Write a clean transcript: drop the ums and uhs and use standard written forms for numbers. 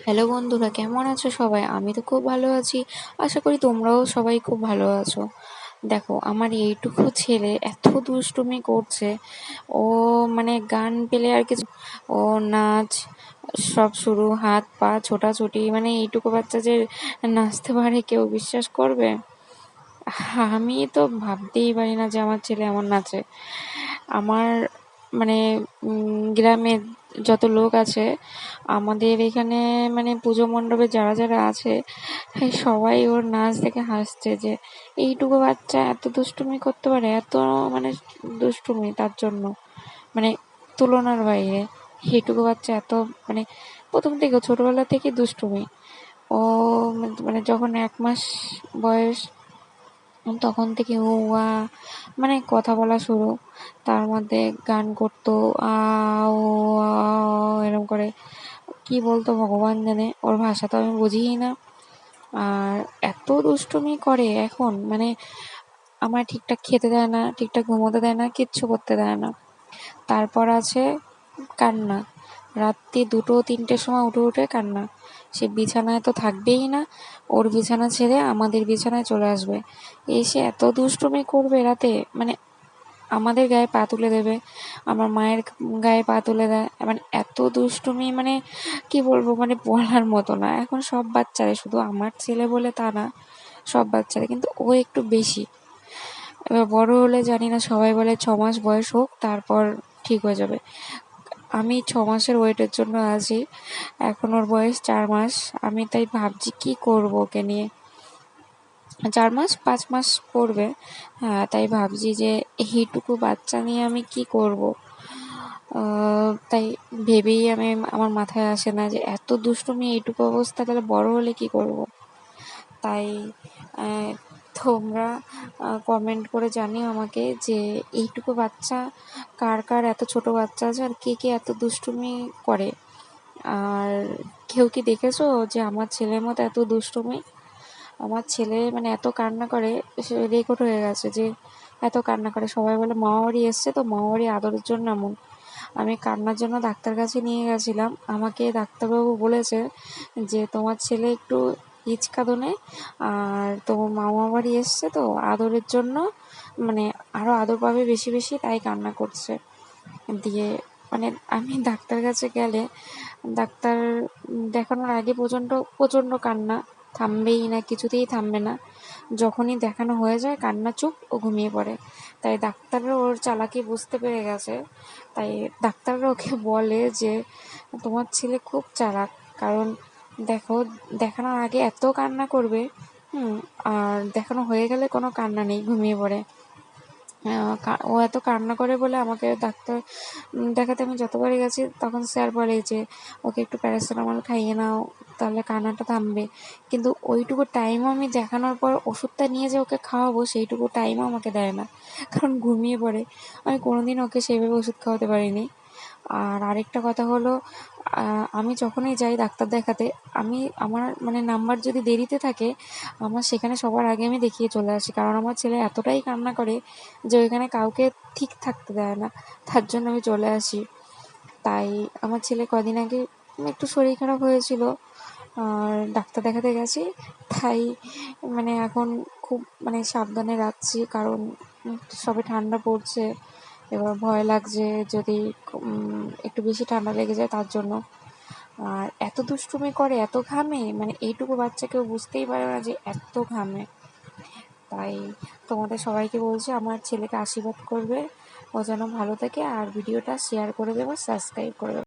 Hello বন্ধুরা, কেমন আছো সবাই? আমি তো খুব ভালো আছি। আশা করি তোমরাও সবাই খুব ভালো আছো। দেখো, আমার এইটুকু ছেলে এত দুষ্টুমি করছে। ও মানে গান পেলে আর কিছু, ও নাচ সব শুরু, হাত পা ছোটাছুটি, মানে এইটুকু বাচ্চা যে নাচতে পারে কেউ বিশ্বাস করবে? আমি তো ভাবতেই পারি না যে আমার ছেলে এমন নাচে। আমার মানে গ্রামে যত লোক আছে, আমাদের এখানে মানে পুজো মণ্ডপে যারা যারা আছে, সবাই ওর নাচ দেখে হাসছে যে এইটুকু বাচ্চা এত দুষ্টুমি করতে পারে, এত মানে দুষ্টুমি তার জন্য মানে তুলনার বাইরে। এইটুকু বাচ্চা এত মানে প্রথম থেকে ছোটবেলা থেকে দুষ্টুমি। ও মানে যখন 1 মাস বয়স, তখন থেকে ও মানে কথা বলা শুরু। তার মধ্যে গান করতো, আ ও আ এরকম করে কি বলতো ভগবান জানে, ওর ভাষা তো আমি বুঝিই না। আর এত দুষ্টুমি করে এখন, মানে আমার ঠিকঠাক খেতে দেয় না, ঠিকঠাক ঘুমোতে দেয় না, কিচ্ছু করতে দেয় না। তারপর আছে কান্না। রাত্রি 2টো 3টের সময় উঠে উঠে কান্না। সে বিছানায় তো থাকবেই না, ওর বিছানা ছেড়ে আমাদের বিছানায় চলে আসবে, এসে এত দুষ্টুমি করবে রাতে, মানে আমাদের গায়ে পা তুলে দেবে, আমার মায়ের গায়ে পা তুলে দেয়, মানে এত দুষ্টুমি, মানে কি বলবো, মানে বলার মতো না। এখন সব বাচ্চারা, শুধু আমার ছেলে বলে তা না, সব বাচ্চারা, কিন্তু ও একটু বেশি। এবার বড় হলে জানি না, সবাই বলে 6 মাস বয়স হোক তারপর ঠিক হয়ে যাবে। আমি 6 মাসের ওয়েটের জন্য আছি, এখন ওর বয়স 4 মাস। আমি তাই ভাবছি কি করব ওকে নিয়ে। 4 মাস 5 মাস পড়বে। হ্যাঁ, তাই ভাবছি যে এইটুকু বাচ্চা নিয়ে আমি কি করব। তাই ভেবেই আমি, আমার মাথায় আসে না যে এত দুষ্টুমি, এইটুকু অবস্থা, তাহলে বড় হলে কি করব। তাই তোমরা কমেন্ট করে জানিও আমাকে যে এইটুকু বাচ্চা কার কার, এত ছোট বাচ্চা আছে আর কে কে এত দুষ্টুমি করে। আর কেউ কি দেখেছো যে আমার ছেলের মতো এত দুষ্টুমি? আমার ছেলে মানে এত কান্না করে, সে রেকর্ড হয়ে গেছে যে এত কান্না করে। সবাই বলে মামাবাড়ি এসছে তো, মামাবাড়ি আদরের জন্য এমন। আমি কান্নার জন্য ডাক্তার কাছে নিয়ে গেছিলাম, আমাকে ডাক্তারবাবু বলেছে যে তোমার ছেলে একটু হিচকাদনে, আর তোমার মামা বাড়ি এসছে তো আদরের জন্য, মানে আরো আদর পাবে বেশি বেশি, তাই কান্না করছে। দিয়ে মানে আমি ডাক্তার কাছে গেলে, ডাক্তার দেখানোর আগে প্রচণ্ড প্রচণ্ড কান্না, থামবেই না, কিছুতেই থামবে না। যখনই দেখানো হয়ে যায় কান্না চুপ, ও ঘুমিয়ে পড়ে। তাই ডাক্তাররা ওর চালাকি বুঝতে পেরে গেছে। তাই ডাক্তাররা ওকে বলে যে তোমার ছেলে খুব চালাক, কারণ দেখো, দেখানোর আগে এত কান্না করবে, আর দেখানো হয়ে গেলে কোনো কান্না নেই, ঘুমিয়ে পড়ে। ও এত কান্না করে বলে আমাকে ডাক্তার দেখাতে আমি যতবারই গেছি, তখন স্যার বলে যে ওকে একটু প্যারাসিটামল খাইয়ে নাও, তাহলে কান্নাটা থামবে। কিন্তু ওইটুকু টাইমও আমি দেখানোর পর ওষুধটা নিয়ে যে ওকে খাওয়াবো, সেইটুকু টাইমও আমাকে দেয় না, কারণ ঘুমিয়ে পড়ে। আমি কোনোদিন ওকে সেইভাবে ওষুধ খাওয়াতে পারিনি। আর আরেকটা কথা হলো, আমি যখনই যাই ডাক্তার দেখাতে, আমি আমার মানে নাম্বার যদি দেরিতে থাকে, আমার সেখানে সবার আগে আমি দেখিয়ে চলে আসি, কারণ আমার ছেলে এতটাই কান্না করে যে ওইখানে কাউকে ঠিক থাকতে দেয় না, তার জন্য আমি চলে আসি। তাই আমার ছেলে কদিন আগে একটু শরীর খারাপ হয়েছিল, আর ডাক্তার দেখাতে গেছি। তাই মানে এখন খুব মানে সাবধানে রাখছি, কারণ সবে ঠান্ডা পড়ছে, এবার ভয় লাগছে যদি একটু বেশি ঠান্ডা লেগে যায় তার জন্য। আর এত দুষ্টুমি করে, এত ঘামে, মানে এইটুকু বাচ্চা কেউ বুঝতেই পারে না যে এত ঘামে। তাই তোমাদের সবাইকে বলছি আমার ছেলেকে আশীর্বাদ করবে, ও যেন ভালো থাকে, আর ভিডিওটা শেয়ার করে দেবে, সাবস্ক্রাইব করে দেবে।